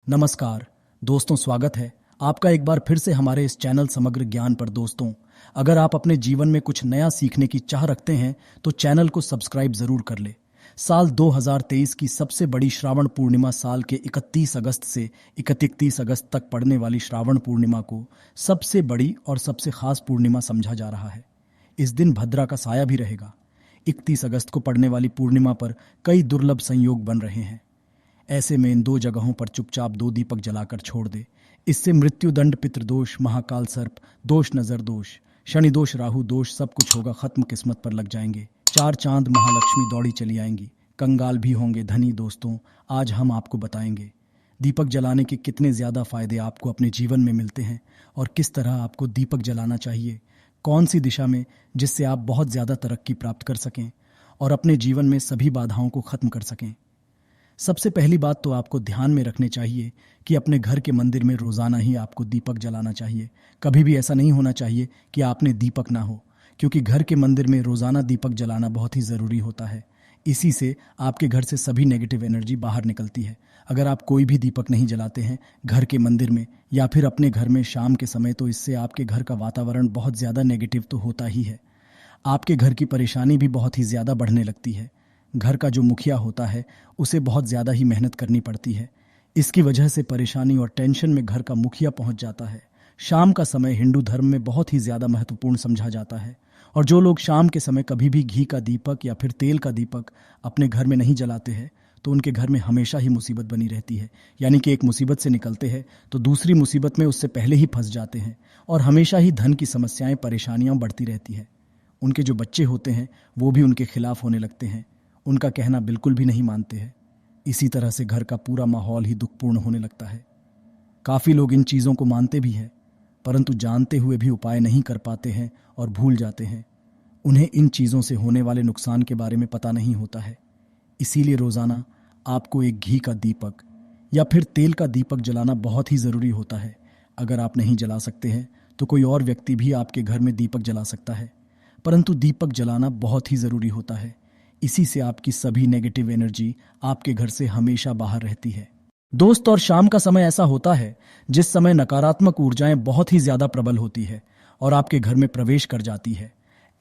नमस्कार दोस्तों, स्वागत है आपका एक बार फिर से हमारे इस चैनल समग्र ज्ञान पर। दोस्तों, अगर आप अपने जीवन में कुछ नया सीखने की चाह रखते हैं तो चैनल को सब्सक्राइब जरूर कर ले। साल 2023 की सबसे बड़ी श्रावण पूर्णिमा साल के 31 अगस्त से 31 अगस्त तक पड़ने वाली श्रावण पूर्णिमा को सबसे बड़ी और सबसे खास पूर्णिमा समझा जा रहा है। इस दिन भद्रा का साया भी रहेगा। 31 अगस्त को पड़ने वाली पूर्णिमा पर कई दुर्लभ संयोग बन रहे हैं। ऐसे में इन दो जगहों पर चुपचाप 2 दीपक जलाकर छोड़ दे। इससे मृत्युदंड, पितृदोष, महाकाल सर्प दोष, नजर दोष, शनि दोष, राहु दोष सब कुछ होगा खत्म, किस्मत पर लग जाएंगे। 4 चांद महालक्ष्मी दौड़ी चली आएंगी, कंगाल भी होंगे धनी। दोस्तों, आज हम आपको बताएंगे दीपक जलाने के कितने ज्यादा फायदे आपको अपने जीवन में मिलते हैं और किस तरह आपको दीपक जलाना चाहिए, कौन सी दिशा में, जिससे आप बहुत ज्यादा तरक्की प्राप्त कर सकें और अपने जीवन में सभी बाधाओं को खत्म कर सकें। सबसे पहली बात तो आपको ध्यान में रखनी चाहिए कि अपने घर के मंदिर में रोजाना ही आपको दीपक जलाना चाहिए। कभी भी ऐसा नहीं होना चाहिए कि आपने दीपक ना हो, क्योंकि घर के मंदिर में रोजाना दीपक जलाना बहुत ही जरूरी होता है। इसी से आपके घर से सभी नेगेटिव एनर्जी बाहर निकलती है। अगर आप कोई भी दीपक नहीं जलाते हैं घर के मंदिर में या फिर अपने घर में शाम के समय, तो इससे आपके घर का वातावरण बहुत ज्यादा नेगेटिव तो होता ही है। आपके घर की परेशानी भी बहुत ही ज्यादा बढ़ने लगती है। घर का जो मुखिया होता है उसे बहुत ज़्यादा ही मेहनत करनी पड़ती है। इसकी वजह से परेशानी और टेंशन में घर का मुखिया पहुंच जाता है। शाम का समय हिंदू धर्म में बहुत ही ज़्यादा महत्वपूर्ण समझा जाता है और जो लोग शाम के समय कभी भी घी का दीपक या फिर तेल का दीपक अपने घर में नहीं जलाते हैं तो उनके घर में हमेशा ही मुसीबत बनी रहती है। यानी कि एक मुसीबत से निकलते हैं तो दूसरी मुसीबत में उससे पहले ही फंस जाते हैं और हमेशा ही धन की समस्याएं, परेशानियां बढ़ती रहती है। उनके जो बच्चे होते हैं वो भी उनके खिलाफ होने लगते हैं, उनका कहना बिल्कुल भी नहीं मानते हैं। इसी तरह से घर का पूरा माहौल ही दुखपूर्ण होने लगता है। काफ़ी लोग इन चीज़ों को मानते भी हैं, परंतु जानते हुए भी उपाय नहीं कर पाते हैं और भूल जाते हैं। उन्हें इन चीज़ों से होने वाले नुकसान के बारे में पता नहीं होता है। इसीलिए रोज़ाना आपको एक घी का दीपक या फिर तेल का दीपक जलाना बहुत ही ज़रूरी होता है। अगर आप नहीं जला सकते हैं तो कोई और व्यक्ति भी आपके घर में दीपक जला सकता है, परंतु दीपक जलाना बहुत ही ज़रूरी होता है। इसी से आपकी सभी नेगेटिव एनर्जी आपके घर से हमेशा बाहर रहती है। दोस्त, और शाम का समय ऐसा होता है जिस समय नकारात्मक ऊर्जाएं बहुत ही ज्यादा प्रबल होती है और आपके घर में प्रवेश कर जाती है।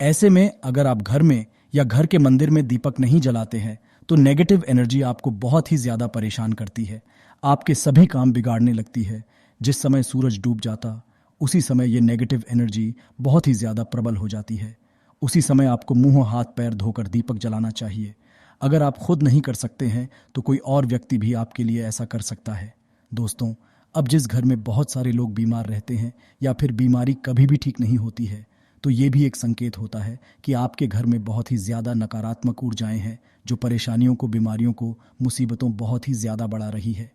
ऐसे में अगर आप घर में या घर के मंदिर में दीपक नहीं जलाते हैं तो नेगेटिव एनर्जी आपको बहुत ही ज्यादा परेशान करती है, आपके सभी काम बिगाड़ने लगती है। जिस समय सूरज डूब जाता उसी समय ये नेगेटिव एनर्जी बहुत ही ज्यादा प्रबल हो जाती है। उसी समय आपको मुंह हाथ पैर धोकर दीपक जलाना चाहिए। अगर आप खुद नहीं कर सकते हैं तो कोई और व्यक्ति भी आपके लिए ऐसा कर सकता है। दोस्तों, अब जिस घर में बहुत सारे लोग बीमार रहते हैं या फिर बीमारी कभी भी ठीक नहीं होती है तो ये भी एक संकेत होता है कि आपके घर में बहुत ही ज़्यादा नकारात्मक ऊर्जाएं हैं जो परेशानियों को, बीमारियों को, मुसीबतों बहुत ही ज़्यादा बढ़ा रही है।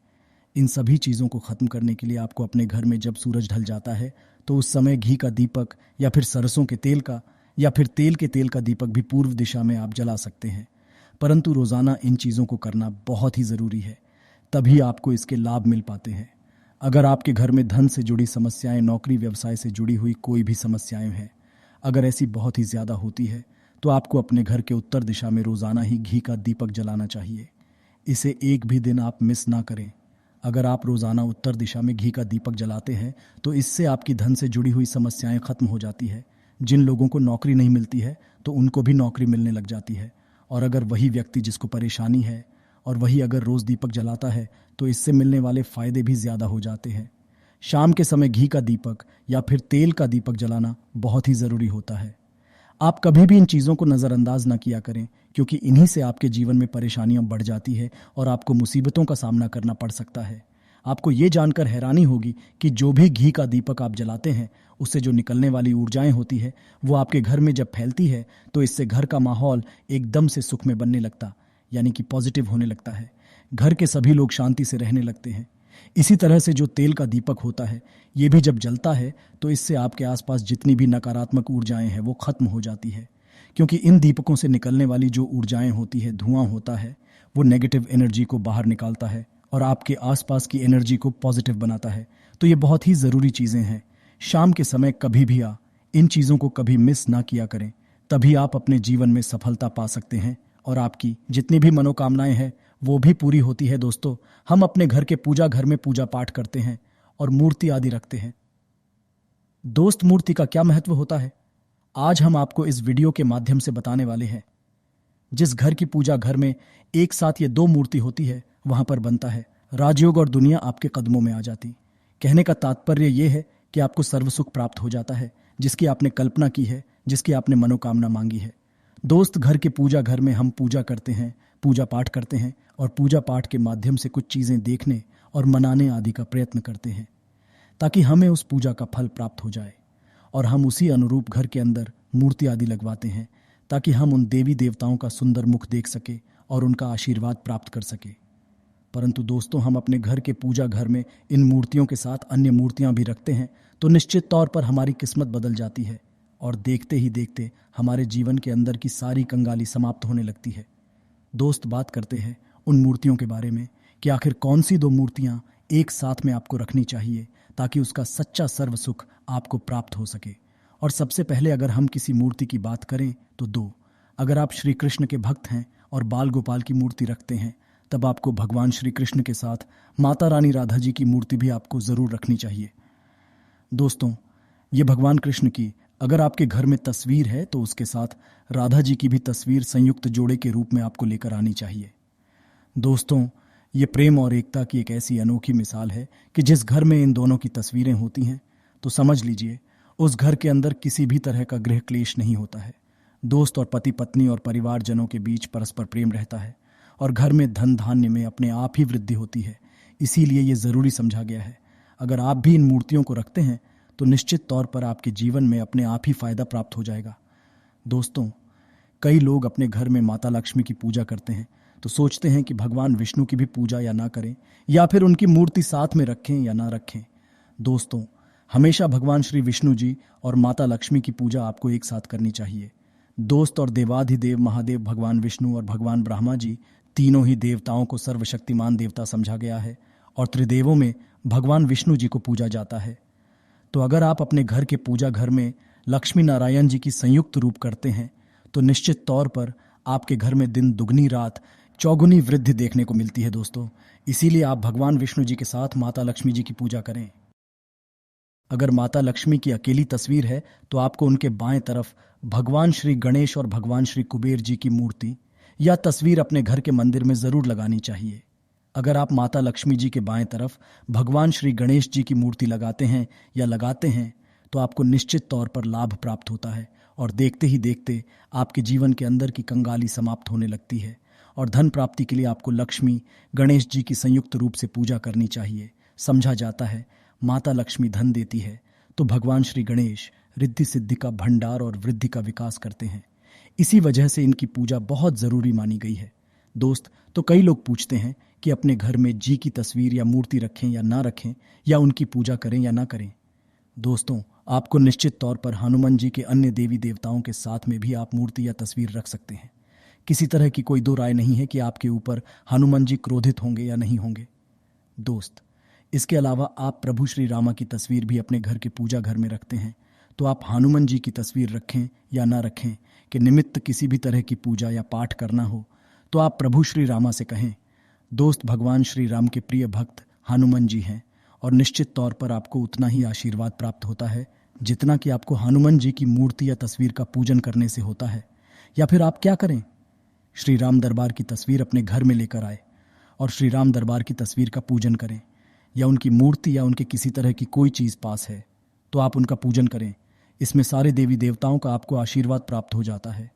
इन सभी चीज़ों को ख़त्म करने के लिए आपको अपने घर में जब सूरज ढल जाता है तो उस समय घी का दीपक या फिर सरसों के तेल का या फिर तेल के तेल का दीपक भी पूर्व दिशा में आप जला सकते हैं। परंतु रोजाना इन चीज़ों को करना बहुत ही ज़रूरी है, तभी आपको इसके लाभ मिल पाते हैं। अगर आपके घर में धन से जुड़ी समस्याएं, नौकरी व्यवसाय से जुड़ी हुई कोई भी समस्याएं हैं, अगर ऐसी बहुत ही ज़्यादा होती है तो आपको अपने घर के उत्तर दिशा में रोज़ाना ही घी का दीपक जलाना चाहिए। इसे एक भी दिन आप मिस ना करें। अगर आप रोज़ाना उत्तर दिशा में घी का दीपक जलाते हैं तो इससे आपकी धन से जुड़ी हुई समस्याएं खत्म हो जाती है। जिन लोगों को नौकरी नहीं मिलती है तो उनको भी नौकरी मिलने लग जाती है। और अगर वही व्यक्ति जिसको परेशानी है और वही अगर रोज़ दीपक जलाता है तो इससे मिलने वाले फ़ायदे भी ज़्यादा हो जाते हैं। शाम के समय घी का दीपक या फिर तेल का दीपक जलाना बहुत ही ज़रूरी होता है। आप कभी भी इन चीज़ों को नज़रअंदाज ना किया करें, क्योंकि इन्हीं से आपके जीवन में परेशानियां बढ़ जाती है और आपको मुसीबतों का सामना करना पड़ सकता है। आपको ये जानकर हैरानी होगी कि जो भी घी का दीपक आप जलाते हैं उससे जो निकलने वाली ऊर्जाएं होती है वो आपके घर में जब फैलती है तो इससे घर का माहौल एकदम से सुख में बनने लगता, यानी कि पॉजिटिव होने लगता है। घर के सभी लोग शांति से रहने लगते हैं। इसी तरह से जो तेल का दीपक होता है ये भी जब जलता है तो इससे आपके आसपास जितनी भी नकारात्मक ऊर्जाएं हैं वो खत्म हो जाती है, क्योंकि इन दीपकों से निकलने वाली जो ऊर्जाएं होती है, धुआं होता है, वो नेगेटिव एनर्जी को बाहर निकालता है और आपके आसपास की एनर्जी को पॉजिटिव बनाता है। तो ये बहुत ही ज़रूरी चीज़ें हैं। शाम के समय कभी भी इन चीज़ों को कभी मिस ना किया करें, तभी आप अपने जीवन में सफलता पा सकते हैं और आपकी जितनी भी मनोकामनाएं हैं वो भी पूरी होती है दोस्तों। हम अपने घर के पूजा घर में पूजा पाठ करते हैं और मूर्ति आदि रखते हैं। दोस्त, मूर्ति का क्या महत्व होता है, आज हम आपको इस वीडियो के माध्यम से बताने वाले हैं। जिस घर की पूजा घर में एक साथ ये दो मूर्ति होती है, वहां पर बनता है राजयोग और दुनिया आपके कदमों में आ जाती। कहने का तात्पर्य यह है कि आपको सर्वसुख प्राप्त हो जाता है, जिसकी आपने कल्पना की है, जिसकी आपने मनोकामना मांगी है। दोस्त, घर के पूजा घर में हम पूजा करते हैं, पूजा पाठ करते हैं और पूजा पाठ के माध्यम से कुछ चीजें देखने और मनाने आदि का प्रयत्न करते हैं, ताकि हमें उस पूजा का फल प्राप्त हो जाए। और हम उसी अनुरूप घर के अंदर मूर्ति आदि लगवाते हैं, ताकि हम उन देवी देवताओं का सुंदर मुख देख सके और उनका आशीर्वाद प्राप्त कर सके। परंतु दोस्तों, हम अपने घर के पूजा घर में इन मूर्तियों के साथ अन्य मूर्तियां भी रखते हैं, तो निश्चित तौर पर हमारी किस्मत बदल जाती है और देखते ही देखते हमारे जीवन के अंदर की सारी कंगाली समाप्त होने लगती है। दोस्त, बात करते हैं उन मूर्तियों के बारे में कि आखिर कौन सी दो मूर्तियां एक साथ में आपको रखनी चाहिए, ताकि उसका सच्चा सर्व सुख आपको प्राप्त हो सके। और सबसे पहले अगर हम किसी मूर्ति की बात करें तो दो। अगर आप श्री कृष्ण के भक्त हैं और बाल गोपाल की मूर्ति रखते हैं, तब आपको भगवान श्री कृष्ण के साथ माता रानी राधा जी की मूर्ति भी आपको जरूर रखनी चाहिए। दोस्तों, ये भगवान कृष्ण की अगर आपके घर में तस्वीर है, तो उसके साथ राधा जी की भी तस्वीर संयुक्त जोड़े के रूप में आपको लेकर आनी चाहिए। दोस्तों, ये प्रेम और एकता की एक ऐसी अनोखी मिसाल है कि जिस घर में इन दोनों की तस्वीरें होती हैं, तो समझ लीजिए उस घर के अंदर किसी भी तरह का गृह क्लेश नहीं होता है। दोस्त और पति पत्नी और परिवारजनों के बीच परस्पर प्रेम रहता है और घर में धन धान्य में अपने आप ही वृद्धि होती है। इसीलिए ये जरूरी समझा गया है, अगर आप भी इन मूर्तियों को रखते हैं तो निश्चित तौर पर आपके जीवन में अपने आप ही फायदा प्राप्त हो जाएगा। दोस्तों, कई लोग अपने घर में माता लक्ष्मी की पूजा करते हैं तो सोचते हैं कि भगवान विष्णु की भी पूजा या ना करें, या फिर उनकी मूर्ति साथ में रखें या ना रखें। दोस्तों, हमेशा भगवान श्री विष्णु जी और माता लक्ष्मी की पूजा आपको एक साथ करनी चाहिए। दोस्त, और देवाधिदेव महादेव भगवान विष्णु और भगवान ब्रह्मा जी तीनों ही देवताओं को सर्वशक्तिमान देवता समझा गया है और त्रिदेवों में भगवान विष्णु जी को पूजा जाता है। तो अगर आप अपने घर के पूजा घर में लक्ष्मी नारायण जी की संयुक्त रूप करते हैं, तो निश्चित तौर पर आपके घर में दिन दुगनी रात चौगुनी वृद्धि देखने को मिलती है। दोस्तों, इसीलिए आप भगवान विष्णु जी के साथ माता लक्ष्मी जी की पूजा करें। अगर माता लक्ष्मी की अकेली तस्वीर है, तो आपको उनके बाएं तरफ भगवान श्री गणेश और भगवान श्री कुबेर जी की मूर्ति या तस्वीर अपने घर के मंदिर में जरूर लगानी चाहिए। अगर आप माता लक्ष्मी जी के बाएं तरफ भगवान श्री गणेश जी की मूर्ति लगाते हैं या लगाते हैं, तो आपको निश्चित तौर पर लाभ प्राप्त होता है और देखते ही देखते आपके जीवन के अंदर की कंगाली समाप्त होने लगती है। और धन प्राप्ति के लिए आपको लक्ष्मी गणेश जी की संयुक्त रूप से पूजा करनी चाहिए। समझा जाता है माता लक्ष्मी धन देती है, तो भगवान श्री गणेश रिद्धि सिद्धि का भंडार और वृद्धि का विकास करते हैं। इसी वजह से इनकी पूजा बहुत जरूरी मानी गई है। दोस्त, तो कई लोग पूछते हैं कि अपने घर में जी की तस्वीर या मूर्ति रखें या ना रखें, या उनकी पूजा करें या ना करें। दोस्तों, आपको निश्चित तौर पर हनुमान जी के अन्य देवी देवताओं के साथ में भी आप मूर्ति या तस्वीर रख सकते हैं। किसी तरह की कोई दो राय नहीं है कि आपके ऊपर हनुमान जी क्रोधित होंगे या नहीं होंगे। दोस्त, इसके अलावा आप प्रभु श्री रामा की तस्वीर भी अपने घर के पूजा घर में रखते हैं, तो आप हनुमान जी की तस्वीर रखें या ना रखें कि निमित्त किसी भी तरह की पूजा या पाठ करना हो, तो आप प्रभु श्री रामा से कहें। दोस्त, भगवान श्री राम के प्रिय भक्त हनुमान जी हैं और निश्चित तौर पर आपको उतना ही आशीर्वाद प्राप्त होता है जितना कि आपको हनुमान जी की मूर्ति या तस्वीर का पूजन करने से होता है। या फिर आप क्या करें, श्री राम दरबार की तस्वीर अपने घर में लेकर आए और श्री राम दरबार की तस्वीर का पूजन करें, या उनकी मूर्ति या उनके किसी तरह की कोई चीज़ पास है तो आप उनका पूजन करें। इसमें सारे देवी देवताओं का आपको आशीर्वाद प्राप्त हो जाता है।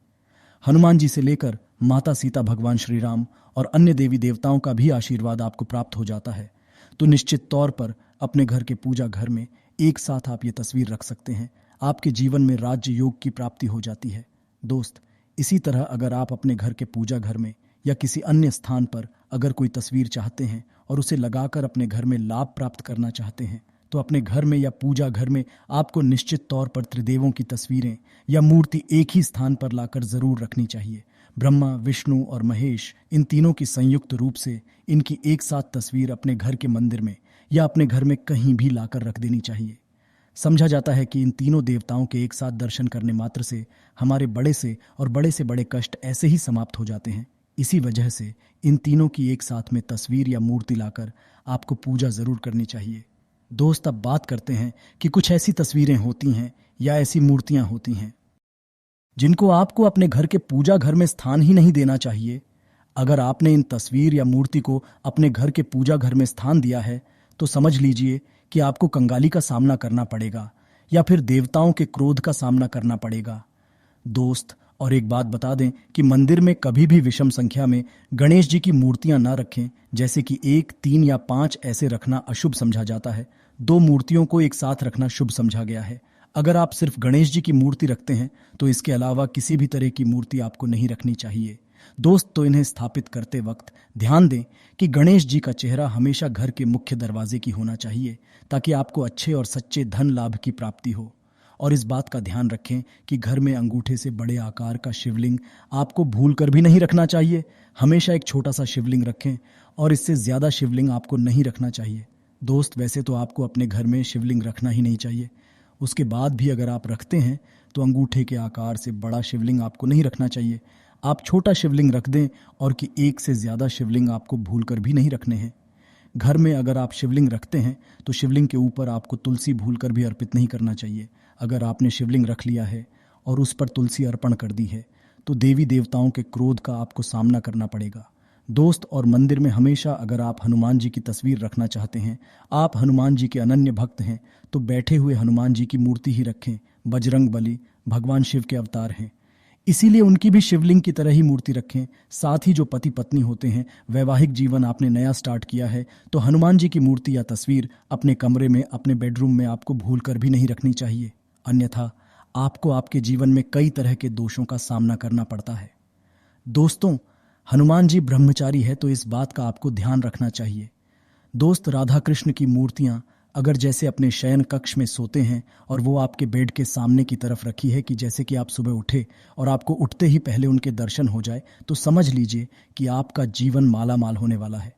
हनुमान जी से लेकर माता सीता, भगवान श्री राम और अन्य देवी देवताओं का भी आशीर्वाद आपको प्राप्त हो जाता है। तो निश्चित तौर पर अपने घर के पूजा घर में एक साथ आप ये तस्वीर रख सकते हैं। आपके जीवन में राज्य योग की प्राप्ति हो जाती है। दोस्त, इसी तरह अगर आप अपने घर के पूजा घर में या किसी अन्य स्थान पर अगर कोई तस्वीर चाहते हैं और उसे लगाकर अपने घर में लाभ प्राप्त करना चाहते हैं, तो अपने घर में या पूजा घर में आपको निश्चित तौर पर त्रिदेवों की तस्वीरें या मूर्ति एक ही स्थान पर लाकर जरूर रखनी चाहिए। ब्रह्मा, विष्णु और महेश, इन तीनों की संयुक्त रूप से इनकी एक साथ तस्वीर अपने घर के मंदिर में या अपने घर में कहीं भी लाकर रख देनी चाहिए। समझा जाता है कि इन तीनों देवताओं के एक साथ दर्शन करने मात्र से हमारे बड़े से बड़े कष्ट ऐसे ही समाप्त हो जाते हैं। इसी वजह से इन तीनों की एक साथ में तस्वीर या मूर्ति लाकर आपको पूजा जरूर करनी चाहिए। दोस्त, अब बात करते हैं कि कुछ ऐसी तस्वीरें होती हैं या ऐसी मूर्तियां होती हैं जिनको आपको अपने घर के पूजा घर में स्थान ही नहीं देना चाहिए। अगर आपने इन तस्वीर या मूर्ति को अपने घर के पूजा घर में स्थान दिया है तो समझ लीजिए कि आपको कंगाली का सामना करना पड़ेगा या फिर देवताओं के क्रोध का सामना करना पड़ेगा। दोस्त, और एक बात बता दें कि मंदिर में कभी भी विषम संख्या में गणेश जी की मूर्तियां ना रखें, जैसे कि 1, 3 या 5 ऐसे रखना अशुभ समझा जाता है। 2 मूर्तियों को एक साथ रखना शुभ समझा गया है। अगर आप सिर्फ गणेश जी की मूर्ति रखते हैं तो इसके अलावा किसी भी तरह की मूर्ति आपको नहीं रखनी चाहिए। दोस्त, तो इन्हें स्थापित करते वक्त ध्यान दें कि गणेश जी का चेहरा हमेशा घर के मुख्य दरवाजे की होना चाहिए, ताकि आपको अच्छे और सच्चे धन लाभ की प्राप्ति हो। और इस बात का ध्यान रखें कि घर में अंगूठे से बड़े आकार का शिवलिंग आपको भूल कर भी नहीं रखना चाहिए। हमेशा एक छोटा सा शिवलिंग रखें और इससे ज्यादा शिवलिंग आपको नहीं रखना चाहिए। दोस्त, वैसे तो आपको अपने घर में शिवलिंग रखना ही नहीं चाहिए। उसके बाद भी अगर आप रखते हैं तो अंगूठे के आकार से बड़ा शिवलिंग आपको नहीं रखना चाहिए। आप छोटा शिवलिंग रख दें और कि एक से ज्यादा शिवलिंग आपको भूल कर भी नहीं रखने हैं। घर में अगर आप शिवलिंग रखते हैं तो शिवलिंग के ऊपर आपको तुलसी भूल कर भी अर्पित नहीं करना चाहिए। अगर आपने शिवलिंग रख लिया है और उस पर तुलसी अर्पण कर दी है तो देवी देवताओं के क्रोध का आपको सामना करना पड़ेगा। दोस्त, और मंदिर में हमेशा अगर आप हनुमान जी की तस्वीर रखना चाहते हैं, आप हनुमान जी के अनन्य भक्त हैं, तो बैठे हुए हनुमान जी की मूर्ति ही रखें। बजरंग बली भगवान शिव के अवतार हैं, इसीलिए उनकी भी शिवलिंग की तरह ही मूर्ति रखें। साथ ही जो पति पत्नी होते हैं, वैवाहिक जीवन आपने नया स्टार्ट किया है तो हनुमान जी की मूर्ति या तस्वीर अपने कमरे में, अपने बेडरूम में आपको भूल कर भी नहीं रखनी चाहिए। अन्यथा आपको आपके जीवन में कई तरह के दोषों का सामना करना पड़ता है। दोस्तों, हनुमान जी ब्रह्मचारी है तो इस बात का आपको ध्यान रखना चाहिए। दोस्त, राधा कृष्ण की मूर्तियां अगर जैसे अपने शयन कक्ष में सोते हैं और वो आपके बेड के सामने की तरफ रखी है कि जैसे कि आप सुबह उठे और आपको उठते ही पहले उनके दर्शन हो जाए, तो समझ लीजिए कि आपका जीवन माला माल होने वाला है।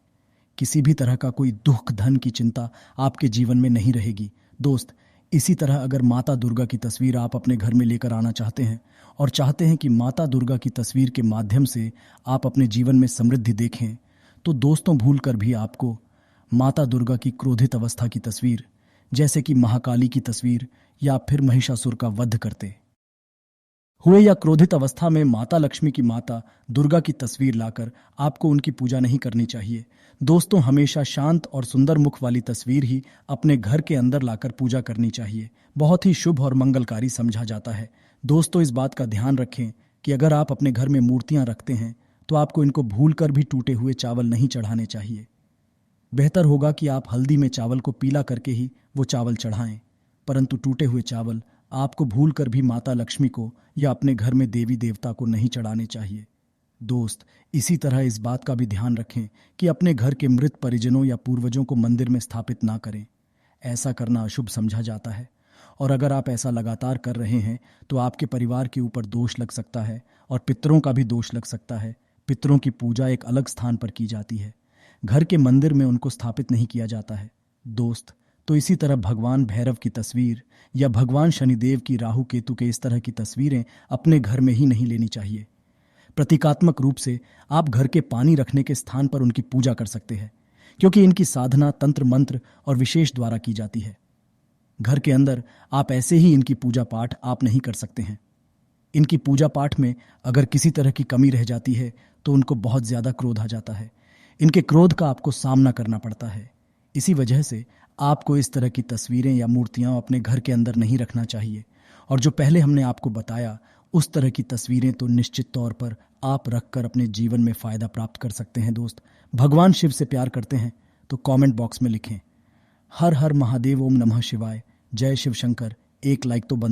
किसी भी तरह का कोई दुख धन की चिंता आपके जीवन में नहीं रहेगी। दोस्त, इसी तरह अगर माता दुर्गा की तस्वीर आप अपने घर में लेकर आना चाहते हैं और चाहते हैं कि माता दुर्गा की तस्वीर के माध्यम से आप अपने जीवन में समृद्धि देखें, तो दोस्तों भूल कर भी आपको माता दुर्गा की क्रोधित अवस्था की तस्वीर, जैसे कि महाकाली की तस्वीर या फिर महिषासुर का वध करते हुए या क्रोधित अवस्था में माता लक्ष्मी की माता दुर्गा की तस्वीर लाकर आपको उनकी पूजा नहीं करनी चाहिए। दोस्तों, हमेशा शांत और सुंदर मुख वाली तस्वीर ही अपने घर के अंदर लाकर पूजा करनी चाहिए। बहुत ही शुभ और मंगलकारी समझा जाता है। दोस्तों, इस बात का ध्यान रखें कि अगर आप अपने घर में मूर्तियां रखते हैं तो आपको इनको भूल कर भी टूटे हुए चावल नहीं चढ़ाने चाहिए। बेहतर होगा कि आप हल्दी में चावल को पीला करके ही वो चावल चढ़ाएं, परंतु टूटे हुए चावल आपको भूल कर भी माता लक्ष्मी को या अपने घर में देवी देवता को नहीं चढ़ाने चाहिए। दोस्त, इसी तरह इस बात का भी ध्यान रखें कि अपने घर के मृत परिजनों या पूर्वजों को मंदिर में स्थापित ना करें। ऐसा करना अशुभ समझा जाता है और अगर आप ऐसा लगातार कर रहे हैं तो आपके परिवार के ऊपर दोष लग सकता है और पितरों का भी दोष लग सकता है। पितरों की पूजा एक अलग स्थान पर की जाती है, घर के मंदिर में उनको स्थापित नहीं किया जाता है। दोस्त, तो इसी तरह भगवान भैरव की तस्वीर या भगवान शनिदेव की राहु केतु के इस तरह की तस्वीरें अपने घर में ही नहीं लेनी चाहिए। प्रतीकात्मक रूप से आप घर के पानी रखने के स्थान पर उनकी पूजा कर सकते हैं, क्योंकि इनकी साधना तंत्र मंत्र और विशेष द्वारा की जाती है। घर के अंदर आप ऐसे ही इनकी पूजा पाठ आप नहीं कर सकते हैं। इनकी पूजा पाठ में अगर किसी तरह की कमी रह जाती है तो उनको बहुत ज्यादा क्रोध आ जाता है। इनके क्रोध का आपको सामना करना पड़ता है। इसी वजह से आपको इस तरह की तस्वीरें या मूर्तियां अपने घर के अंदर नहीं रखना चाहिए। और जो पहले हमने आपको बताया, उस तरह की तस्वीरें तो निश्चित तौर पर आप रखकर अपने जीवन में फायदा प्राप्त कर सकते हैं। दोस्त, भगवान शिव से प्यार करते हैं तो कमेंट बॉक्स में लिखें हर हर महादेव, ओम नमः शिवाय, जय शिव शंकर। एक लाइक तो बनता